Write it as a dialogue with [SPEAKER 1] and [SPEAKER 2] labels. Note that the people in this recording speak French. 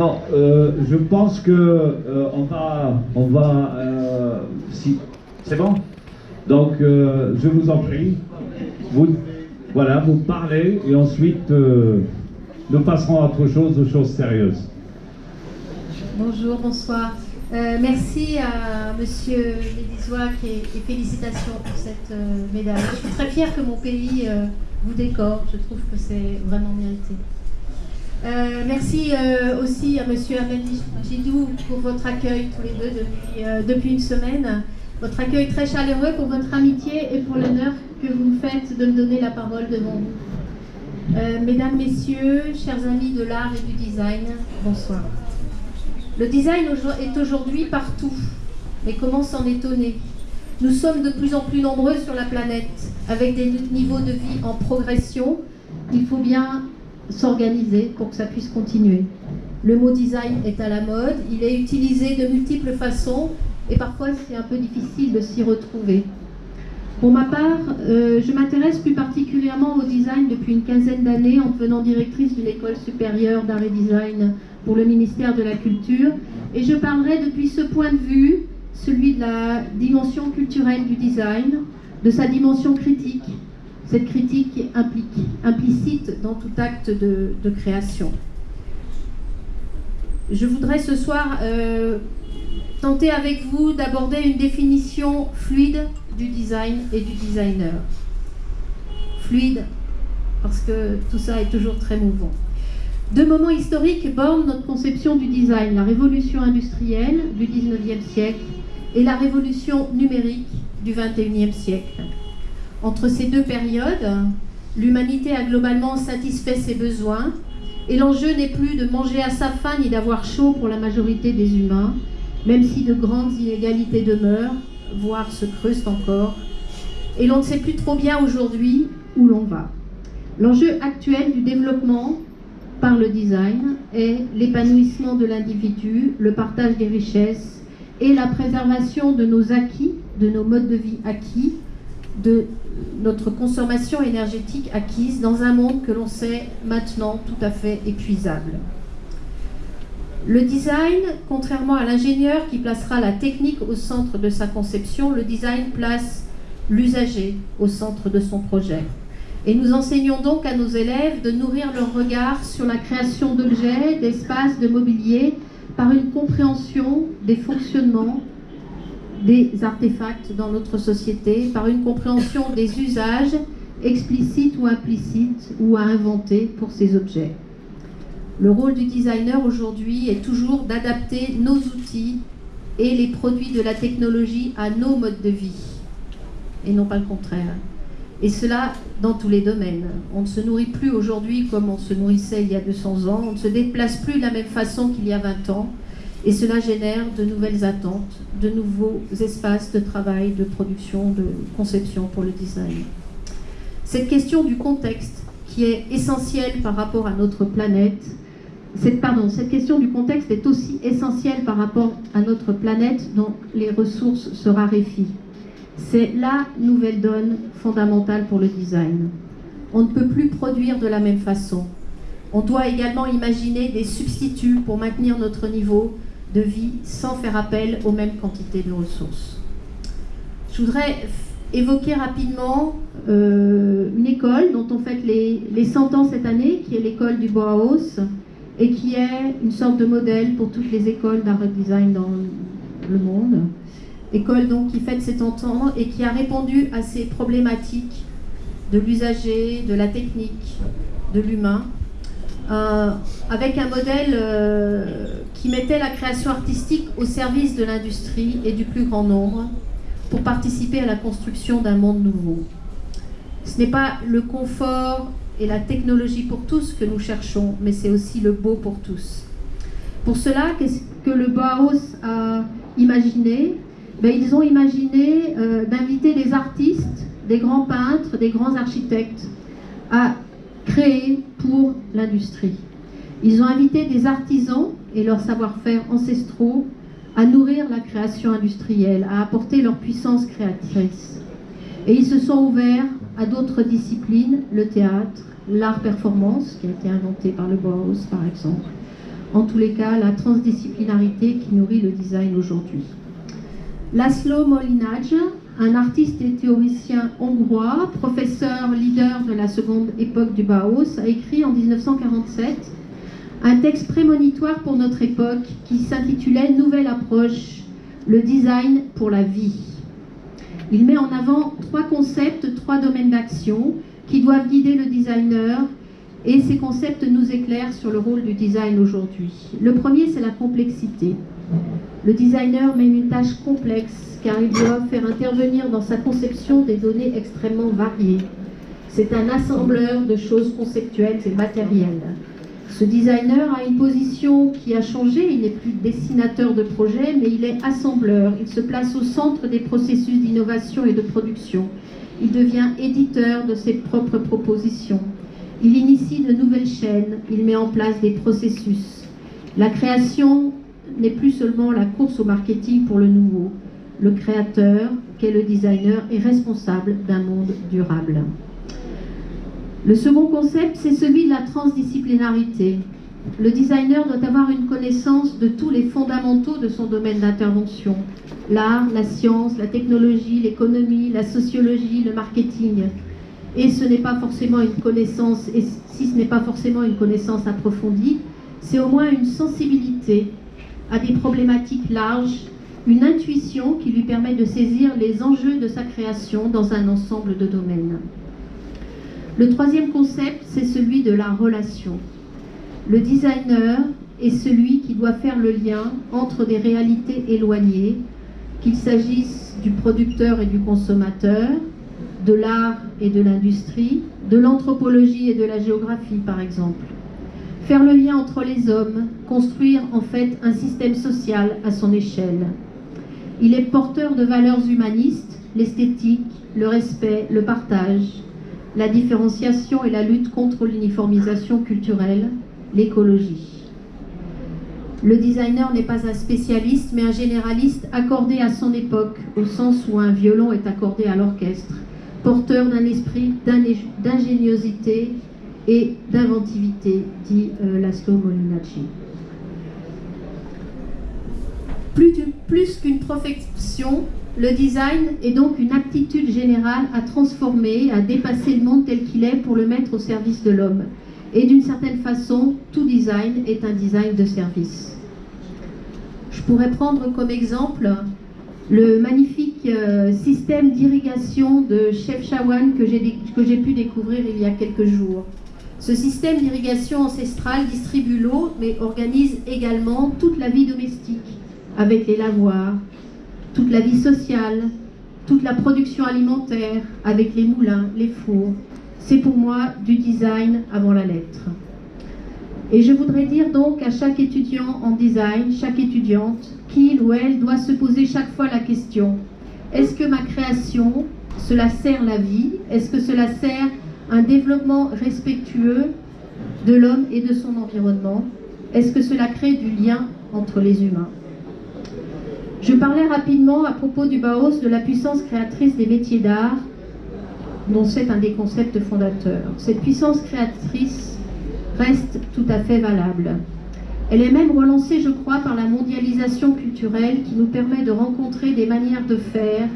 [SPEAKER 1] Alors, je pense que si c'est bon. Donc, je vous en prie, voilà, vous parlez et ensuite nous passerons à autre chose, aux choses sérieuses.
[SPEAKER 2] Bonjour, bonsoir. Merci à Monsieur Lédizois et félicitations pour cette médaille. Je suis très fière que mon pays vous décore. Je trouve que c'est vraiment mérité. Merci aussi à Monsieur Ahmed Gidou pour votre accueil tous les deux depuis une semaine. Votre accueil très chaleureux, pour votre amitié et pour l'honneur que vous me faites de me donner la parole devant vous. Mesdames, Messieurs, chers amis de l'art et du design, bonsoir. Le design est aujourd'hui partout, mais comment s'en étonner? Nous sommes de plus en plus nombreux sur la planète, avec des niveaux de vie en progression. Il faut bien s'organiser pour que ça puisse continuer. Le mot design est à la mode, il est utilisé de multiples façons et parfois c'est un peu difficile de s'y retrouver. Pour ma part, je m'intéresse plus particulièrement au design depuis une quinzaine d'années en devenant directrice d'une école supérieure d'art et design pour le ministère de la Culture, et je parlerai depuis ce point de vue, celui de la dimension culturelle du design, de sa dimension critique, cette critique qui est implicite dans tout acte de création. Je voudrais ce soir tenter avec vous d'aborder une définition fluide du design et du designer. Fluide, parce que tout ça est toujours très mouvant. Deux moments historiques bornent notre conception du design, la révolution industrielle du 19e siècle et la révolution numérique du 21e siècle. Entre ces deux périodes, l'humanité a globalement satisfait ses besoins et l'enjeu n'est plus de manger à sa faim ni d'avoir chaud pour la majorité des humains, même si de grandes inégalités demeurent, voire se creusent encore, et l'on ne sait plus trop bien aujourd'hui où l'on va. L'enjeu actuel du développement par le design est l'épanouissement de l'individu, le partage des richesses et la préservation de nos acquis, de nos modes de vie acquis, de notre consommation énergétique acquise dans un monde que l'on sait maintenant tout à fait épuisable. Le design, contrairement à l'ingénieur qui placera la technique au centre de sa conception, le design place l'usager au centre de son projet. Et nous enseignons donc à nos élèves de nourrir leur regard sur la création d'objets, d'espaces, de mobilier, par une compréhension des fonctionnements des artefacts dans notre société, par une compréhension des usages explicites ou implicites ou à inventer pour ces objets. Le rôle du designer aujourd'hui est toujours d'adapter nos outils et les produits de la technologie à nos modes de vie, et non pas le contraire. Et cela dans tous les domaines. On ne se nourrit plus aujourd'hui comme on se nourrissait il y a 200 ans, on ne se déplace plus de la même façon qu'il y a 20 ans, et cela génère de nouvelles attentes, de nouveaux espaces de travail, de production, de conception pour le design. Cette question du contexte, qui est essentielle par rapport à notre planète, cette question du contexte est aussi essentielle par rapport à notre planète dont les ressources se raréfient. C'est la nouvelle donne fondamentale pour le design. On ne peut plus produire de la même façon. On doit également imaginer des substituts pour maintenir notre niveau de vie sans faire appel aux mêmes quantités de ressources. Je voudrais évoquer rapidement une école dont on fête les 100 ans cette année, qui est l'école du Bauhaus, et qui est une sorte de modèle pour toutes les écoles d'art et design dans le monde. École donc qui fête ses 100 ans et qui a répondu à ces problématiques de l'usager, de la technique, de l'humain, avec un modèle qui mettait la création artistique au service de l'industrie et du plus grand nombre pour participer à la construction d'un monde nouveau. Ce n'est pas le confort et la technologie pour tous que nous cherchons, mais c'est aussi le beau pour tous. Pour cela, qu'est-ce que le Bauhaus a imaginé? Ils ont imaginé d'inviter des artistes, des grands peintres, des grands architectes à créer pour l'industrie. Ils ont invité des artisans et leur savoir-faire ancestraux à nourrir la création industrielle, à apporter leur puissance créatrice. Et ils se sont ouverts à d'autres disciplines, le théâtre, l'art performance, qui a été inventé par le Bauhaus par exemple, en tous les cas la transdisciplinarité qui nourrit le design aujourd'hui. Laszlo Molinari, un artiste et théoricien hongrois, professeur leader de la seconde époque du Bauhaus, a écrit en 1947 un texte prémonitoire pour notre époque qui s'intitulait « Nouvelle approche, le design pour la vie ». Il met en avant 3 concepts, 3 domaines d'action qui doivent guider le designer, et ces concepts nous éclairent sur le rôle du design aujourd'hui. Le premier, c'est la complexité. Le designer mène une tâche complexe car il doit faire intervenir dans sa conception des données extrêmement variées. C'est un assembleur de choses conceptuelles et matérielles. Ce designer a une position qui a changé, il n'est plus dessinateur de projet, mais il est assembleur. Il se place au centre des processus d'innovation et de production. Il devient éditeur de ses propres propositions. Il initie de nouvelles chaînes, il met en place des processus. La création n'est plus seulement la course au marketing pour le nouveau. Le créateur, qu'est le designer, est responsable d'un monde durable. Le second concept, c'est celui de la transdisciplinarité. Le designer doit avoir une connaissance de tous les fondamentaux de son domaine d'intervention. L'art, la science, la technologie, l'économie, la sociologie, le marketing. Et ce n'est pas forcément une connaissance, et si ce n'est pas forcément une connaissance approfondie, c'est au moins une sensibilité à des problématiques larges, une intuition qui lui permet de saisir les enjeux de sa création dans un ensemble de domaines. Le troisième concept, c'est celui de la relation. Le designer est celui qui doit faire le lien entre des réalités éloignées, qu'il s'agisse du producteur et du consommateur, de l'art et de l'industrie, de l'anthropologie et de la géographie par exemple. Faire le lien entre les hommes, construire en fait un système social à son échelle. Il est porteur de valeurs humanistes, l'esthétique, le respect, le partage, la différenciation et la lutte contre l'uniformisation culturelle, l'écologie. Le designer n'est pas un spécialiste mais un généraliste accordé à son époque, au sens où un violon est accordé à l'orchestre, porteur d'un esprit d'ingéniosité et d'inventivité, dit Laszlo Molinari. Plus qu'une profession, le design est donc une aptitude générale à transformer, à dépasser le monde tel qu'il est pour le mettre au service de l'homme. Et d'une certaine façon, tout design est un design de service. Je pourrais prendre comme exemple le magnifique système d'irrigation de Chefchaouen que j'ai pu découvrir il y a quelques jours. Ce système d'irrigation ancestrale distribue l'eau, mais organise également toute la vie domestique, avec les lavoirs, toute la vie sociale, toute la production alimentaire, avec les moulins, les fours. C'est pour moi du design avant la lettre. Et je voudrais dire donc à chaque étudiant en design, chaque étudiante, qu'il ou elle doit se poser chaque fois la question: est-ce que ma création, cela sert la vie? Est-ce que cela sert un développement respectueux de l'homme et de son environnement? Est-ce que cela crée du lien entre les humains? Je parlais rapidement à propos du Bauhaus de la puissance créatrice des métiers d'art, dont c'est un des concepts fondateurs. Cette puissance créatrice reste tout à fait valable. Elle est même relancée, je crois, par la mondialisation culturelle qui nous permet de rencontrer des manières de faire